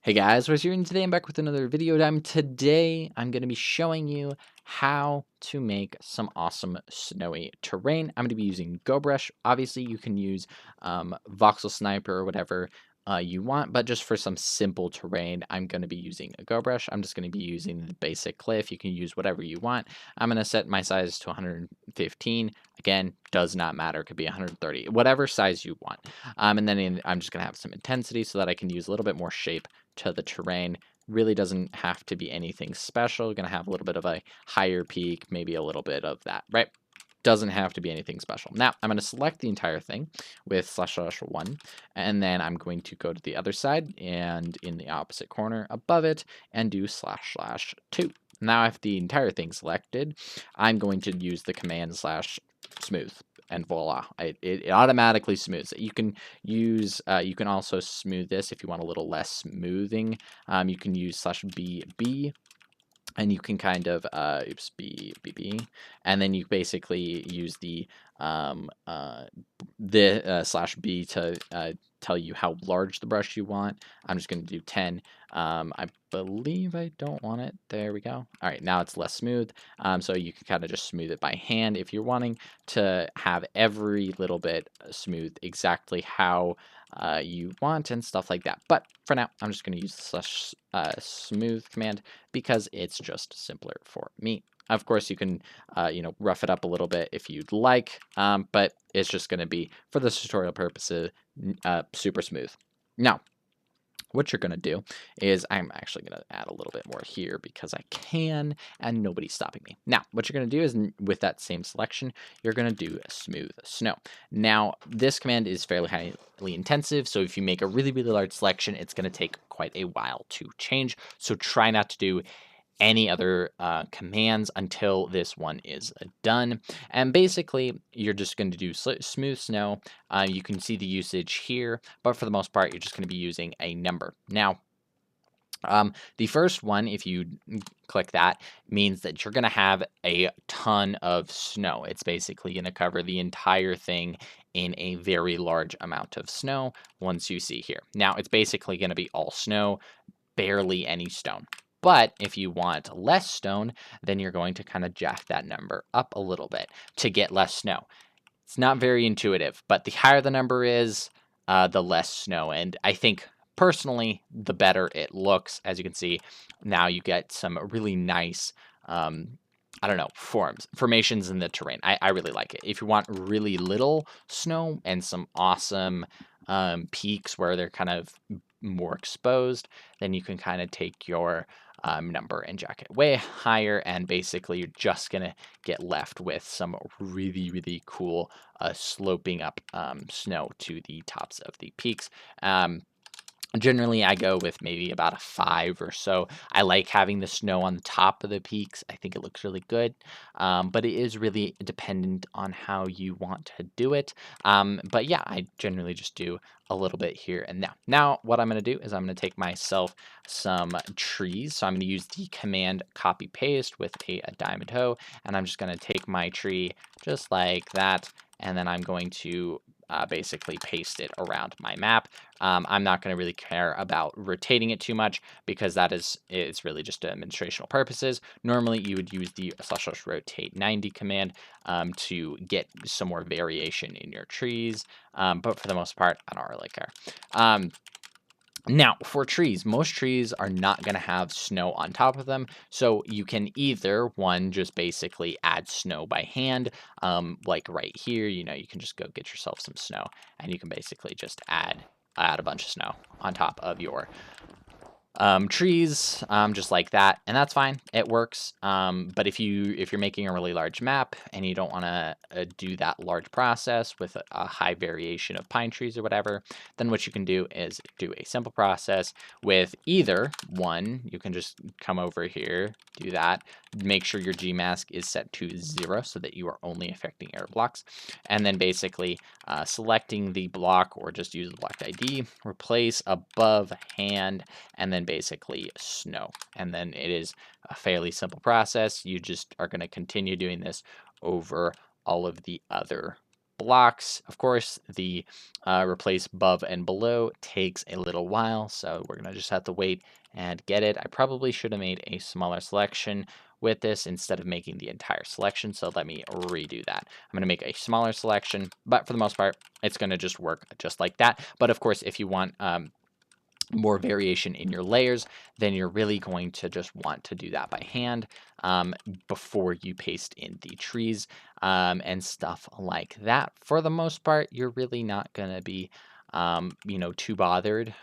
Hey guys, what's here? And today I'm back with another video time. Today I'm going to be showing you how to make some awesome snowy terrain. I'm going to be using GoBrush. Obviously, you can use Voxel Sniper or whatever you want, but just for some simple terrain, I'm going to be using a GoBrush. I'm just going to be using the basic cliff. You can use whatever you want. I'm going to set my size to 115. Again, does not matter. It could be 130, whatever size you want. And then I'm just going to have some intensity so that I can use a little bit more shape to the terrain. Really doesn't have to be anything special. You're going to have a little bit of a higher peak, maybe a little bit of that, right? Doesn't have to be anything special. Now, I'm going to select the entire thing with //1, and then I'm going to go to the other side and in the opposite corner above it and do //2. Now, I have the entire thing selected. I'm going to use the command /smooth. And voila, it automatically smooths it. You can use, you can also smooth this if you want a little less smoothing. You can use /BB, and you can kind of, BB, and then you basically use the /B to tell you how large the brush you want. I'm just going to do 10. I believe I don't want it. There we go. All right, now it's less smooth. So you can kind of just smooth it by hand if you're wanting to have every little bit smooth exactly how you want and stuff like that. But for now, I'm just going to use the /smooth command because it's just simpler for me. Of course, you can, rough it up a little bit if you'd like, but it's just going to be, for this tutorial purposes, super smooth. Now, what you're going to do is I'm actually going to add a little bit more here because I can and nobody's stopping me. Now, what you're going to do is with that same selection, you're going to do smooth snow. Now, this command is fairly highly intensive, so if you make a really, really large selection, it's going to take quite a while to change. So try not to do any other commands until this one is done. And basically, you're just going to do smooth snow. You can see the usage here, but for the most part, you're just going to be using a number. Now, the first one, if you click that, means that you're going to have a ton of snow. It's basically going to cover the entire thing in a very large amount of snow once you see here. Now, it's basically going to be all snow, barely any stone. But if you want less stone, then you're going to kind of jack that number up a little bit to get less snow. It's not very intuitive, but the higher the number is, the less snow. And I think personally, the better it looks. As you can see, now you get some really nice, formations in the terrain. I really like it. If you want really little snow and some awesome peaks where they're kind of more exposed, then you can kind of take your number and jack it way higher, and basically you're just gonna get left with some really, really cool sloping up snow to the tops of the peaks. Generally, I go with maybe about a 5 or so. I like having the snow on the top of the peaks. I think it looks really good, but it is really dependent on how you want to do it. But yeah, I generally just do a little bit here and now. Now, what I'm going to do is I'm going to take myself some trees. So I'm going to use the command copy paste with a diamond hoe, and I'm just going to take my tree just like that, and then I'm going to basically paste it around my map. I'm not going to really care about rotating it too much because it's really just administrational purposes. Normally, you would use the /rotate 90 command to get some more variation in your trees, but for the most part, I don't really care. Now, for trees, most trees are not going to have snow on top of them, so you can either, one, just basically add snow by hand, like right here, you can just go get yourself some snow, and you can basically just add a bunch of snow on top of your trees, just like that, and that's fine. It works. But if you're making a really large map and you don't want to do that large process with a high variation of pine trees or whatever, then what you can do is do a simple process with either one. You can just come over here, do that. Make sure your G mask is set to 0 so that you are only affecting air blocks, and then basically selecting the block, or just use the block ID, replace above hand, and then basically snow. And then it is a fairly simple process. You just are going to continue doing this over all of the other blocks. Of course, the replace above and below takes a little while, so we're gonna just have to wait and get it. I probably should have made a smaller selection with this instead of making the entire selection, so let me redo that. I'm gonna make a smaller selection, but for the most part, it's gonna just work just like that. But of course, if you want more variation in your layers, then you're really going to just want to do that by hand um, before you paste in the trees and stuff like that. For the most part, you're really not going to be, too bothered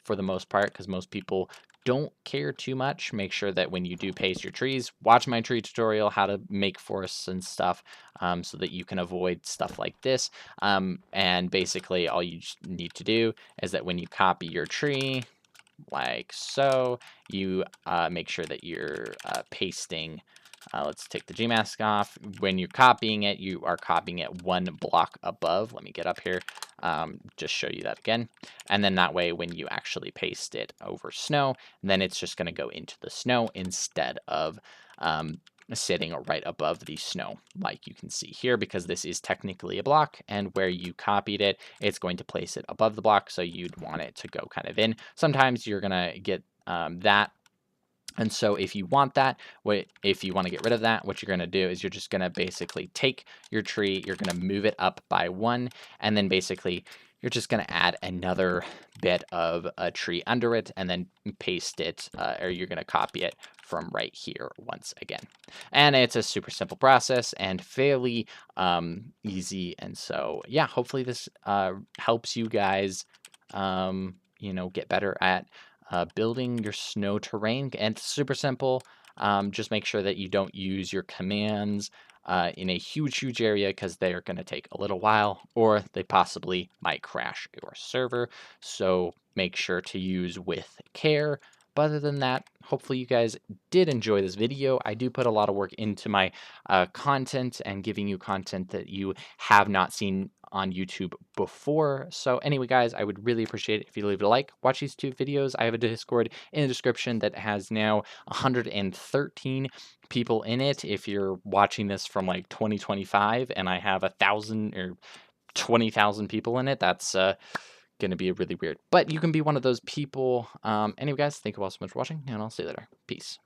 for the most part because most people don't care too much. Make sure that when you do paste your trees, watch my tree tutorial, how to make forests and stuff so that you can avoid stuff like this. And basically all you just need to do is that when you copy your tree, like so, you make sure that you're pasting. Let's take the Gmask off. When you're copying it, you are copying it one block above. Let me get up here, just show you that again. And then that way, when you actually paste it over snow, then it's just going to go into the snow instead of sitting right above the snow, like you can see here, because this is technically a block, and where you copied it, it's going to place it above the block, so you'd want it to go kind of in. Sometimes you're going to get that. And so if you want that, if you want to get rid of that, what you're going to do is you're just going to basically take your tree, you're going to move it up by one, and then basically you're just going to add another bit of a tree under it and then paste it, or you're going to copy it from right here once again. And it's a super simple process and fairly easy. And so, yeah, hopefully this helps you guys, get better at building your snow terrain. And it's super simple. Just make sure that you don't use your commands in a huge area because they are going to take a little while or they possibly might crash your server. So make sure to use with care. But other than that, hopefully you guys did enjoy this video. I do put a lot of work into my content and giving you content that you have not seen on YouTube before. So anyway, guys, I would really appreciate it if you leave a like, watch these two videos. I have a Discord in the description that has now 113 people in it. If you're watching this from like 2025 and I have 1,000 or 20,000 people in it, that's going to be really weird. But you can be one of those people. Anyway, guys, thank you all so much for watching, and I'll see you later. Peace.